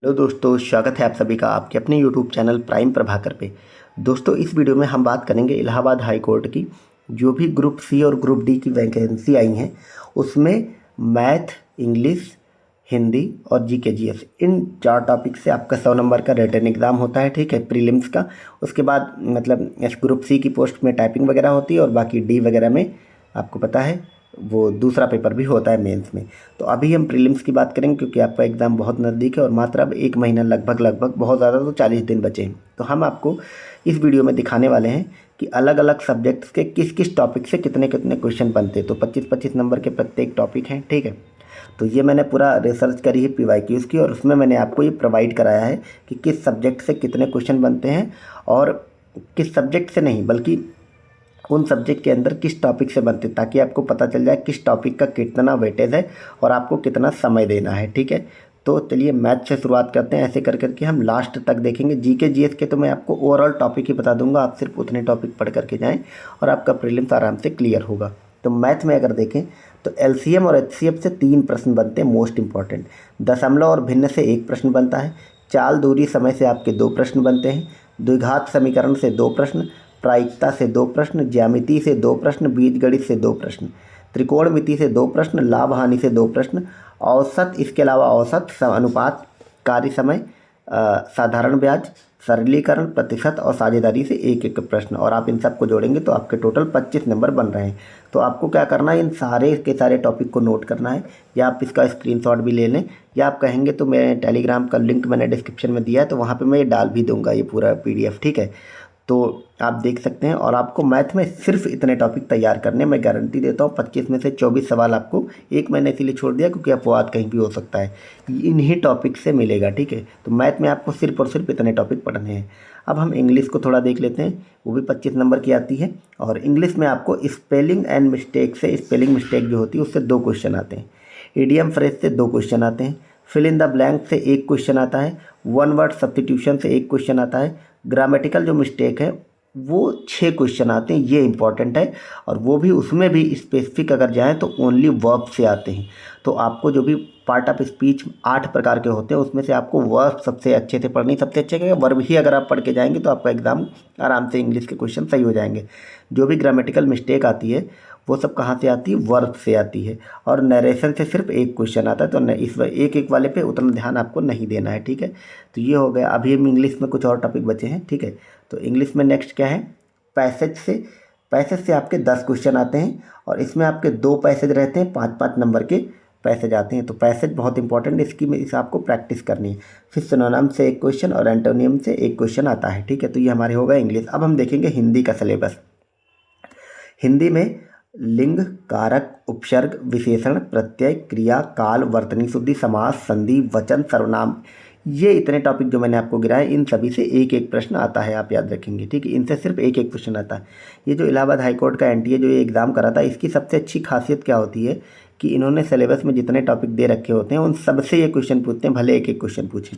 Hello दोस्तों, स्वागत है आप सभी का आपके अपने यूट्यूब चैनल प्राइम प्रभाकर पे। दोस्तों, इस वीडियो में हम बात करेंगे इलाहाबाद हाई कोर्ट की जो भी ग्रुप सी और ग्रुप डी की वैकेंसी आई हैं उसमें मैथ, इंग्लिश, हिंदी और जीके जीएस इन 4 टॉपिक से आपका 100 नंबर का रिटन एग्ज़ाम होता है। ठीक है, प्रीलिम्स का। उसके बाद मतलब इस ग्रुप सी की पोस्ट में टाइपिंग वगैरह होती है और बाकी डी वगैरह में आपको पता है वो दूसरा पेपर भी होता है मेंस में। तो अभी हम प्रीलिम्स की बात करेंगे क्योंकि आपका एग्ज़ाम बहुत नज़दीक है और मात्र अब 1 महीना लगभग बहुत ज़्यादा तो 40 दिन बचे हैं। तो हम आपको इस वीडियो में दिखाने वाले हैं कि अलग अलग सब्जेक्ट्स के किस किस टॉपिक से कितने कितने क्वेश्चन बनते हैं। तो 25-25 नंबर के प्रत्येक टॉपिक हैं। ठीक है, तो ये मैंने पूरा रिसर्च करी है पीवाईक्यूज़ की और उसमें मैंने आपको ये प्रोवाइड कराया है कि किस सब्जेक्ट से कितने क्वेश्चन बनते हैं और किस सब्जेक्ट से नहीं बल्कि उन सब्जेक्ट के अंदर किस टॉपिक से बनते, ताकि आपको पता चल जाए किस टॉपिक का कितना वेटेज है और आपको कितना समय देना है। ठीक है, तो चलिए मैथ से शुरुआत करते हैं। ऐसे कर करके हम लास्ट तक देखेंगे। जीके जीएस के तो मैं आपको ओवरऑल टॉपिक ही बता दूंगा, आप सिर्फ उतने टॉपिक पढ़ करके जाएं और आपका प्रीलिम्स आराम से क्लियर होगा। तो मैथ में अगर देखें तो एलसीएम और एचसीएफ से 3 प्रश्न बनते हैं मोस्ट इंपॉर्टेंट। दशमलव और भिन्न से 1 प्रश्न बनता है। चाल, दूरी, समय से आपके 2 प्रश्न बनते हैं। द्विघात समीकरण से 2 प्रश्न, प्रायिकता से 2 प्रश्न, ज्यामिति से 2 प्रश्न, बीजगणित से 2 प्रश्न, त्रिकोणमिति से 2 प्रश्न, लाभ हानि से 2 प्रश्न, औसत, इसके अलावा औसत, अनुपात, कार्य समय, साधारण ब्याज, सरलीकरण, प्रतिशत और साझेदारी से एक एक प्रश्न। और आप इन सबको जोड़ेंगे तो आपके टोटल 25 नंबर बन रहे हैं। तो आपको क्या करना है, इन सारे के सारे टॉपिक को नोट करना है या आप इसका स्क्रीनशॉट भी ले लें या आप कहेंगे तो मेरे टेलीग्राम का लिंक मैंने डिस्क्रिप्शन में दिया है, तो वहाँ पे मैं ये डाल भी दूंगा ये पूरा पीडीएफ। ठीक है, तो आप देख सकते हैं। और आपको मैथ में सिर्फ इतने टॉपिक तैयार करने, मैं गारंटी देता हूँ 25 में से 24 सवाल आपको, एक मैंने इसीलिए छोड़ दिया क्योंकि अपवाद कहीं भी हो सकता है, इन्हीं टॉपिक से मिलेगा। ठीक है, तो मैथ में आपको सिर्फ और सिर्फ इतने टॉपिक पढ़ने हैं। अब हम इंग्लिश को थोड़ा देख लेते हैं, वो भी 25 नंबर की आती है। और इंग्लिश में आपको स्पेलिंग एंड मिस्टेक से, स्पेलिंग मिस्टेक जो होती है उससे 2 क्वेश्चन आते हैं। इडियम फ्रेज से 2 क्वेश्चन आते हैं। फिल इन द ब्लैंक से 1 क्वेश्चन आता है। वन वर्ड सब्स्टिट्यूशन से 1 क्वेश्चन आता है। ग्रामेटिकल जो मिस्टेक है वो 6 क्वेश्चन आते हैं, ये इंपॉर्टेंट है। और वो भी उसमें भी स्पेसिफिक अगर जाएं तो ओनली वर्ब से आते हैं। तो आपको जो भी पार्ट ऑफ स्पीच 8 प्रकार के होते हैं उसमें से आपको वर्ब सबसे अच्छे से पढ़नी, सबसे अच्छे क्या वर्ब ही अगर आप पढ़ के जाएंगे तो आपका एग्ज़ाम आराम से इंग्लिश के क्वेश्चन सही हो जाएंगे। जो भी ग्रामेटिकल मिस्टेक आती है वो सब कहाँ से आती है, वर्ब से आती है। और नरेशन से सिर्फ 1 क्वेश्चन आता है, तो इस एक एक वाले पे उतना ध्यान आपको नहीं देना है। ठीक है, तो ये हो गया। अभी हम इंग्लिश में कुछ और टॉपिक बचे हैं। ठीक है, तो इंग्लिश में नेक्स्ट क्या है, पैसेज से। पैसेज से आपके 10 क्वेश्चन आते हैं और इसमें आपके 2 पैसेज रहते हैं, 5-5 नंबर के पैसेज आते हैं। तो पैसेज बहुत इंपॉर्टेंट है, इसकी इसे आपको प्रैक्टिस करनी है। फिर सिनोनिम से 1 क्वेश्चन और एंटोनियम से 1 क्वेश्चन आता है। ठीक है, तो ये हमारे होगा इंग्लिश। अब हम देखेंगे हिंदी का सिलेबस। हिंदी में लिंग, कारक, उपसर्ग, विशेषण, प्रत्यय, क्रिया, काल, वर्तनी शुद्धि, समास, संधि, वचन, सर्वनाम, ये इतने टॉपिक जो मैंने आपको गिराए इन सभी से एक एक प्रश्न आता है, आप याद रखेंगे। ठीक है, इनसे सिर्फ एक एक क्वेश्चन आता है। ये जो इलाहाबाद हाई कोर्ट का एनटीए जो ये एग्ज़ाम करा था, इसकी सबसे अच्छी खासियत क्या होती है कि इन्होंने सिलेबस में जितने टॉपिक दे रखे होते हैं उन सबसे ये क्वेश्चन पूछते हैं, भले एक एक क्वेश्चन पूछें।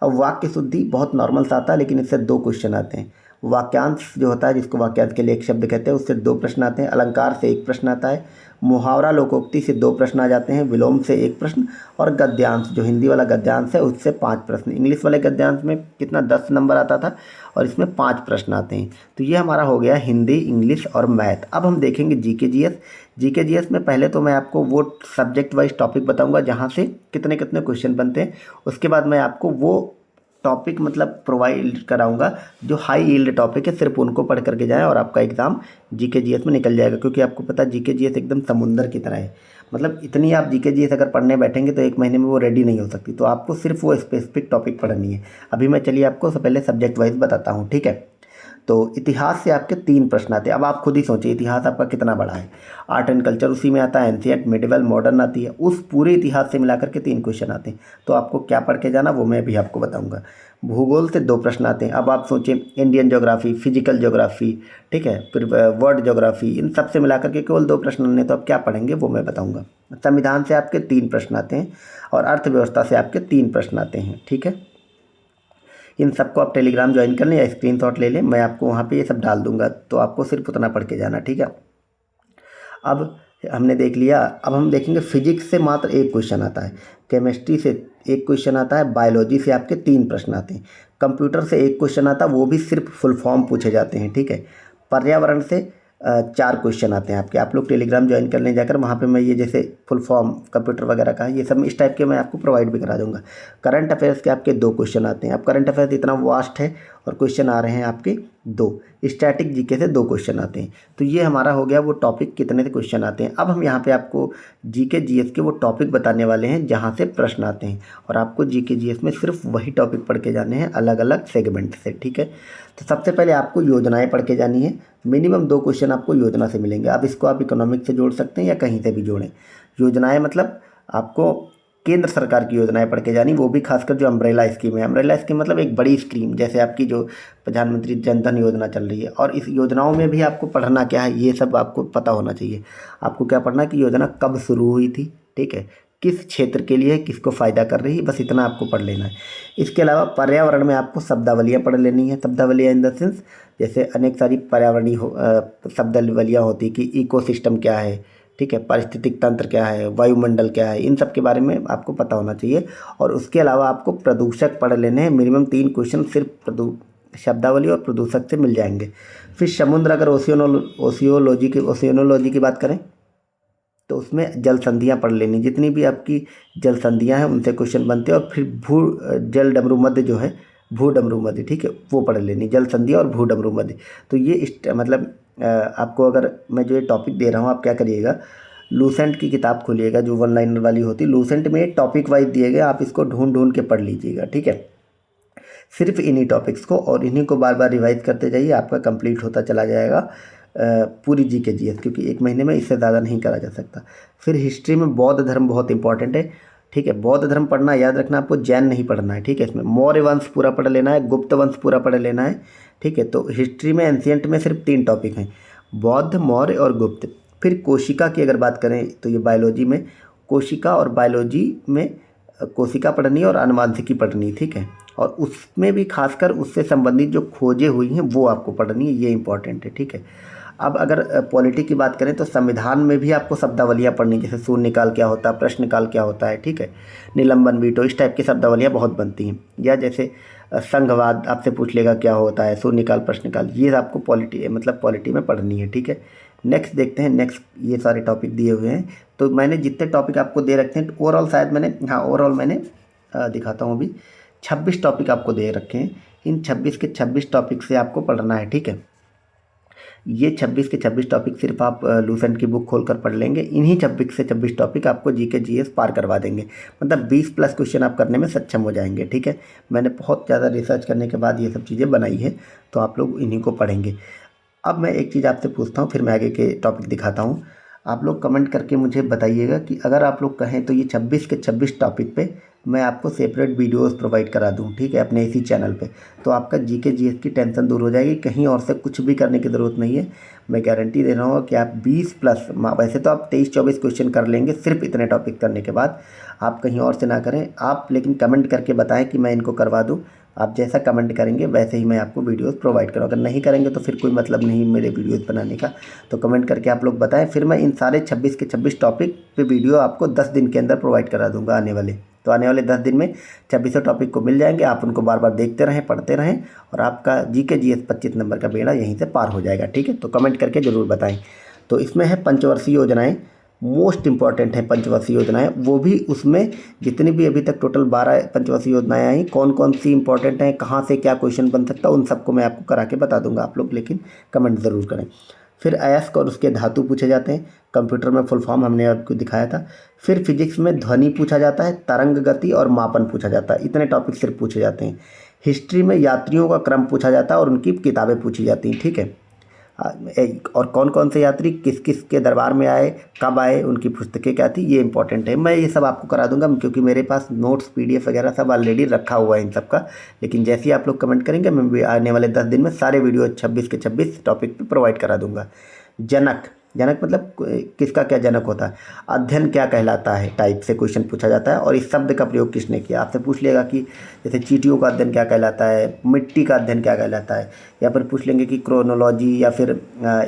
अब वाक्य शुद्धि बहुत नॉर्मल सा आता है लेकिन इससे 2 क्वेश्चन आते हैं। वाक्यांश जो होता है, जिसको वाक्यांश के लिए एक शब्द कहते हैं, उससे 2 प्रश्न आते हैं। अलंकार से 1 प्रश्न आता है। मुहावरा लोकोक्ति से 2 प्रश्न आ जाते हैं। विलोम से 1 प्रश्न और गद्यांश जो हिंदी वाला गद्यांश है उससे 5 प्रश्न। इंग्लिश वाले गद्यांश में कितना 10 नंबर आता था और इसमें 5 प्रश्न आते हैं। तो ये हमारा हो गया हिंदी, इंग्लिश और मैथ। अब हम देखेंगे जीके जीएस। जीके जीएस में पहले तो मैं आपको वो सब्जेक्ट वाइज टॉपिक बताऊंगा जहाँ से कितने कितने क्वेश्चन बनते हैं। उसके बाद मैं आपको वो टॉपिक मतलब प्रोवाइड कराऊंगा जो हाई यील्ड टॉपिक है, सिर्फ उनको पढ़ करके जाएं और आपका एग्ज़ाम जीके जीएस में निकल जाएगा। क्योंकि आपको पता है जीके जीएस एकदम समुंदर की तरह है, मतलब इतनी आप जीके जीएस अगर पढ़ने बैठेंगे तो 1 महीने में वो रेडी नहीं हो सकती। तो आपको सिर्फ वो स्पेसिफिक टॉपिक पढ़नी है। अभी मैं चलिए आपको पहले सब्जेक्ट वाइज बताता हूँ। ठीक है, तो इतिहास से आपके 3 प्रश्न आते हैं। अब आप खुद ही सोचिए इतिहास आपका कितना बड़ा है। आर्ट एंड कल्चर उसी में आता है, एंशिएंट, मिडिवल, मॉडर्न आती है। उस पूरे इतिहास से मिलाकर के 3 क्वेश्चन आते हैं। तो आपको क्या पढ़ के जाना वो मैं भी आपको बताऊंगा। भूगोल से 2 प्रश्न आते हैं। अब आप सोचें इंडियन ज्योग्राफी, फिजिकल ज्योग्राफी, ठीक है, फिर वर्ल्ड ज्योग्राफी, इन सब से मिलाकर के केवल 2 प्रश्न आने, तो आप क्या पढ़ेंगे वो मैं बताऊँगा। संविधान से आपके 3 प्रश्न आते हैं और अर्थव्यवस्था से आपके 3 प्रश्न आते हैं। ठीक है, इन सबको आप टेलीग्राम ज्वाइन कर लें या स्क्रीनशॉट ले लें, मैं आपको वहाँ पे ये सब डाल दूंगा, तो आपको सिर्फ उतना पढ़ के जाना। ठीक है, अब हमने देख लिया। अब हम देखेंगे फिजिक्स से मात्र एक क्वेश्चन आता है, केमिस्ट्री से एक क्वेश्चन आता है, बायोलॉजी से आपके 3 प्रश्न आते हैं, कंप्यूटर से एक क्वेश्चन आता है, वो भी सिर्फ फुल फॉर्म पूछे जाते हैं, ठीक है। पर्यावरण से 4 क्वेश्चन आते हैं आपके। आप लोग टेलीग्राम ज्वाइन कर लें जाकर, वहाँ पे मैं ये जैसे फुल फॉर्म कंप्यूटर वगैरह का ये सब इस टाइप के मैं आपको प्रोवाइड भी करा दूंगा। करंट अफेयर्स के आपके 2 क्वेश्चन आते हैं। अब करंट अफेयर्स इतना वास्ट है और क्वेश्चन आ रहे हैं आपके 2। स्टैटिक जीके से 2 क्वेश्चन आते हैं। तो ये हमारा हो गया वो टॉपिक कितने से क्वेश्चन आते हैं। अब हम यहाँ पे आपको जीके जीएस के वो टॉपिक बताने वाले हैं जहाँ से प्रश्न आते हैं, और आपको जीके जीएस में सिर्फ वही टॉपिक पढ़ के जाने हैं अलग अलग सेगमेंट से, ठीक है। तो सबसे पहले आपको योजनाएं पढ़ के जानी है। मिनिमम 2 क्वेश्चन आपको योजना से मिलेंगे। अब इसको आप इकोनॉमिक से जोड़ सकते हैं या कहीं से भी जोड़ें। योजनाएं मतलब आपको केंद्र सरकार की योजनाएं पढ़ के जानी, वो भी खासकर जो अम्ब्रेला स्कीम है। अम्ब्रेला स्कीम मतलब एक बड़ी स्कीम, जैसे आपकी जो प्रधानमंत्री जन धन योजना चल रही है, और इस योजनाओं में भी आपको पढ़ना क्या है ये सब आपको पता होना चाहिए। आपको क्या पढ़ना कि योजना कब शुरू हुई थी, ठीक है, किस क्षेत्र के लिए, किसको फ़ायदा कर रही है, बस इतना आपको पढ़ लेना है। इसके अलावा पर्यावरण में आपको शब्दावलियाँ पढ़ लेनी है। शब्दावलियाँ इन द सेंस जैसे अनेक सारी पर्यावरणीय शब्दावलियाँ होती कि इकोसिस्टम क्या है, ठीक है, पारिस्थितिक तंत्र क्या है, वायुमंडल क्या है, इन सब के बारे में आपको पता होना चाहिए। और उसके अलावा आपको प्रदूषक पढ़ लेने हैं। मिनिमम 3 क्वेश्चन सिर्फ शब्दावली और प्रदूषक से मिल जाएंगे। फिर समुद्र, अगर ओशियोनोलॉजी की बात करें तो उसमें जल संधियाँ पढ़ लेनी, जितनी भी आपकी जल संधियाँ हैं उनसे क्वेश्चन बनते हैं। और फिर जल डमरू मध्य जो है, भू डमरू मध्य, ठीक है, वो पढ़ लेनी, जल संधि और भू डमरू मध्य। तो ये मतलब आपको अगर मैं जो ये टॉपिक दे रहा हूँ, आप क्या करिएगा, लूसेंट की किताब खोलिएगा जो 1 लाइनर वाली होती है। लूसेंट में टॉपिक वाइज दिए गए, आप इसको ढूंढ ढूंढ के पढ़ लीजिएगा, ठीक है, सिर्फ इन्हीं टॉपिक्स को, और इन्हीं को बार बार रिवाइज करते जाइए। आपका कंप्लीट होता चला जाएगा पूरी जीके जीएस, क्योंकि 1 महीने में इससे ज़्यादा नहीं करा जा सकता। फिर हिस्ट्री में बौद्ध धर्म बहुत इंपॉर्टेंट है, ठीक है। बौद्ध धर्म पढ़ना, याद रखना, आपको जैन नहीं पढ़ना है, ठीक है। इसमें मौर्य वंश पूरा पढ़ लेना है, गुप्त वंश पूरा पढ़ लेना है, ठीक है। तो हिस्ट्री में एंशिएंट में सिर्फ 3 टॉपिक हैं, बौद्ध, मौर्य और गुप्त। फिर कोशिका की अगर बात करें तो ये बायोलॉजी में कोशिका, और बायोलॉजी में कोशिका पढ़नी है और आनुवांशिकी पढ़नी, ठीक है। और उसमें भी खासकर उससे संबंधित जो खोजें हुई हैं वो आपको पढ़नी है, ये इंपॉर्टेंट है, ठीक है। अब अगर पॉलिटी की बात करें तो संविधान में भी आपको शब्दावलियाँ पढ़नी, जैसे शून्यकाल क्या होता है, प्रश्नकाल क्या होता है, ठीक है, निलंबन, वीटो, इस टाइप की शब्दावलियाँ बहुत बनती हैं। या जैसे संघवाद आपसे पूछ लेगा क्या होता है, शून्यकाल, प्रश्नकाल, ये आपको पॉलिटी में पढ़नी है, ठीक है। नेक्स्ट देखते हैं। नेक्स्ट ये सारे टॉपिक दिए हुए हैं। तो मैंने जितने टॉपिक आपको दे रखे हैं ओवरऑल, शायद मैंने ओवरऑल मैंने दिखाता हूँ अभी 26 टॉपिक आपको दे रखे हैं। इन 26 के 26 टॉपिक से आपको पढ़ना है, ठीक है। ये 26 के 26 टॉपिक सिर्फ आप लूसेंट की बुक खोलकर पढ़ लेंगे। इन्हीं 26 से 26 टॉपिक आपको जीके जीएस पार करवा देंगे, मतलब 20+ क्वेश्चन आप करने में सक्षम हो जाएंगे, ठीक है। मैंने बहुत ज़्यादा रिसर्च करने के बाद ये सब चीज़ें बनाई है, तो आप लोग इन्हीं को पढ़ेंगे। अब मैं एक चीज़ आपसे पूछता हूँ, फिर मैं आगे के टॉपिक दिखाता हूँ। आप लोग कमेंट करके मुझे बताइएगा कि अगर आप लोग कहें तो ये 26 के 26 टॉपिक पे मैं आपको सेपरेट वीडियोस प्रोवाइड करा दूं, ठीक है, अपने इसी चैनल पे। तो आपका जीके जीएस की टेंशन दूर हो जाएगी, कहीं और से कुछ भी करने की ज़रूरत नहीं है। मैं गारंटी दे रहा हूँ कि आप 20+, वैसे तो आप 23-24 क्वेश्चन कर लेंगे सिर्फ इतने टॉपिक करने के बाद, आप कहीं और से ना करें आप, लेकिन कमेंट करके बताएं कि मैं इनको करवा दूँ। आप जैसा कमेंट करेंगे वैसे ही मैं आपको वीडियोस प्रोवाइड करूँ। अगर नहीं करेंगे तो फिर कोई मतलब नहीं मेरे वीडियोस बनाने का। तो कमेंट करके आप लोग बताएं, फिर मैं इन सारे 26 के 26 टॉपिक पे वीडियो आपको 10 दिन के अंदर प्रोवाइड करा दूंगा आने वाले। तो आने वाले 10 दिन में 26 टॉपिक को मिल जाएंगे। आप उनको बार बार देखते रहें, पढ़ते रहें, और आपका जीके जीएस 25 नंबर का बेड़ा यहीं से पार हो जाएगा, ठीक है। तो कमेंट करके ज़रूर बताएँ। तो इसमें है पंचवर्षीय योजनाएँ, मोस्ट इंपॉर्टेंट है पंचवर्षीय योजनाएं, वो भी उसमें जितनी भी अभी तक टोटल 12 पंचवर्षीय योजनाएं आई, कौन कौन सी इंपॉर्टेंट हैं, कहाँ से क्या क्वेश्चन बन सकता है, उन सबको मैं आपको करा के बता दूंगा। आप लोग लेकिन कमेंट ज़रूर करें। फिर अयस्क और उसके धातु पूछे जाते हैं, कंप्यूटर में फुल फॉर्म हमने आपको दिखाया था। फिर फिजिक्स में ध्वनि पूछा जाता है, तरंग गति और मापन पूछा जाता है, इतने टॉपिक सिर्फ पूछे जाते हैं। हिस्ट्री में यात्रियों का क्रम पूछा जाता है और उनकी किताबें पूछी जाती हैं, ठीक है। और कौन कौन से यात्री किस किस के दरबार में आए, कब आए, उनकी पुस्तकें क्या थी, ये इंपॉर्टेंट है। मैं ये सब आपको करा दूंगा क्योंकि मेरे पास नोट्स PDF वगैरह सब ऑलरेडी रखा हुआ है इन सब का। लेकिन जैसे ही आप लोग कमेंट करेंगे मैं भी आने वाले 10 दिन में सारे वीडियो 26 के 26 टॉपिक पे प्रोवाइड करा दूंगा। जनक, जनक मतलब किसका क्या जनक होता है, अध्ययन क्या कहलाता है टाइप से क्वेश्चन पूछा जाता है। और इस शब्द का प्रयोग किसने किया, आपसे पूछ लेगा कि जैसे चींटियों का अध्ययन क्या कहलाता है, मिट्टी का अध्ययन क्या कहलाता है, या फिर पूछ लेंगे कि क्रोनोलॉजी या फिर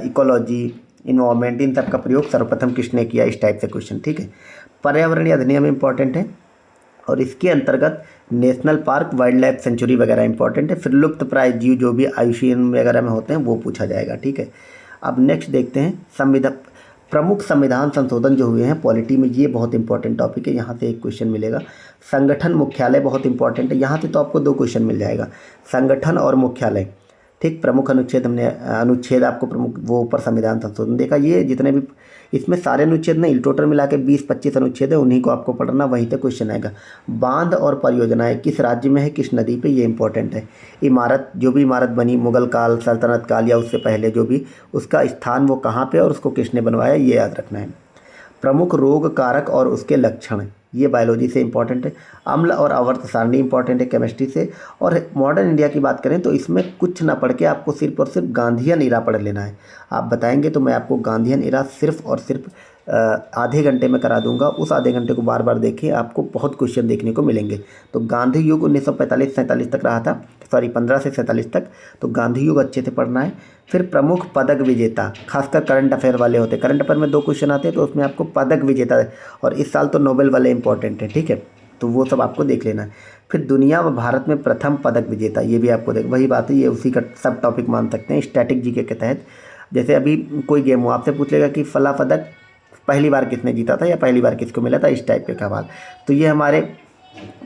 इकोलॉजी, इन्वायरमेंट, इन सब का प्रयोग सर्वप्रथम किसने किया, इस टाइप से क्वेश्चन, ठीक है। पर्यावरणीय अधिनियम इंपॉर्टेंट है और इसके अंतर्गत national park, wild life sanctuary वगैरह इंपॉर्टेंट है। फिर लुप्त प्राय जीव जो भी आयुषीन वगैरह में होते हैं वो पूछा जाएगा, ठीक है। अब नेक्स्ट देखते हैं प्रमुख संविधान संशोधन जो हुए हैं पॉलिटी में, ये बहुत इंपॉर्टेंट टॉपिक है, यहाँ से एक क्वेश्चन मिलेगा। संगठन मुख्यालय बहुत इंपॉर्टेंट है, यहाँ से तो आपको 2 क्वेश्चन मिल जाएगा, संगठन और मुख्यालय, ठीक। प्रमुख अनुच्छेद, हमने अनुच्छेद आपको प्रमुख वो ऊपर संविधान संशोधन देखा, ये जितने भी इसमें सारे अनुच्छेद नहीं, टोटल मिला के 20-25 अनुच्छेद है, उन्हीं को आपको पढ़ना, वहीं से क्वेश्चन आएगा। बांध और परियोजनाएं किस राज्य में है, किस नदी पे, ये इंपॉर्टेंट है। इमारत, जो भी इमारत बनी मुगल काल, सल्तनत काल या उससे पहले जो भी, उसका स्थान वो कहाँ पे और उसको किसने बनवाया, ये याद रखना है। प्रमुख रोग कारक और उसके लक्षण, ये बायोलॉजी से इंपॉर्टेंट है। अम्ल और आवर्त सारणी इंपॉर्टेंट है केमिस्ट्री से। और मॉडर्न इंडिया की बात करें तो इसमें कुछ ना पढ़ के आपको सिर्फ और सिर्फ गांधीयन इरा पढ़ लेना है। आप बताएंगे तो मैं आपको गांधीयन इरा सिर्फ और सिर्फ आधे घंटे में करा दूंगा। उस आधे घंटे को बार बार देखिए, आपको बहुत क्वेश्चन देखने को मिलेंगे। तो गांधी युग 1945-47 तक रहा था, सॉरी 15 से 47 तक, तो गांधी युग अच्छे से पढ़ना है। फिर प्रमुख पदक विजेता, खासकर करंट अफेयर वाले होते हैं, करंट अफेयर में 2 क्वेश्चन आते हैं, तो उसमें आपको पदक विजेता, और इस साल तो नोबेल वाले इंपॉर्टेंट है, ठीक है, तो वो सब आपको देख लेना है। फिर दुनिया व भारत में प्रथम पदक विजेता, ये भी आपको देख, वही बात है, ये उसी का सब टॉपिक मान सकते हैं स्टैटिक जीके के तहत। जैसे अभी कोई गेम हो, आपसे पूछ लेगा कि फला पदक पहली बार किसने जीता था या पहली बार किसको मिला था, इस टाइप के सवाल। तो ये हमारे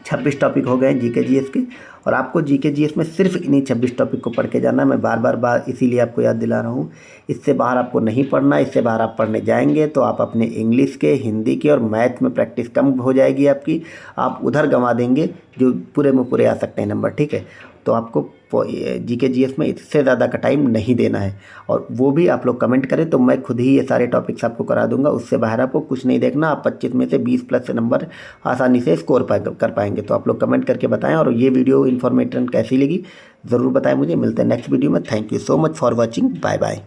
26 टॉपिक हो गए जीके जीएस के, और आपको जीके जीएस में सिर्फ इन्हीं 26 टॉपिक को पढ़ के जाना है। मैं बार इसीलिए आपको याद दिला रहा हूँ, इससे बाहर आपको नहीं पढ़ना। इससे बाहर आप पढ़ने जाएंगे तो आप अपने इंग्लिश के, हिंदी के और मैथ में प्रैक्टिस कम हो जाएगी आपकी, आप उधर गंवा देंगे जो पूरे में पूरे आ सकते हैं नंबर, ठीक है। तो आपको जीके जीएस में इससे ज़्यादा का टाइम नहीं देना है, और वो भी आप लोग कमेंट करें तो मैं खुद ही ये सारे टॉपिक्स आपको करा दूंगा। उससे बाहर आपको कुछ नहीं देखना, आप 25 में से 20+ नंबर आसानी से स्कोर कर पाएंगे। तो आप लोग कमेंट करके बताएं, और ये वीडियो इन्फॉर्मेटिव कैसी लगी ज़रूर बताएं मुझे। मिलते हैं नेक्स्ट वीडियो में। Thank you so much for watching, bye bye.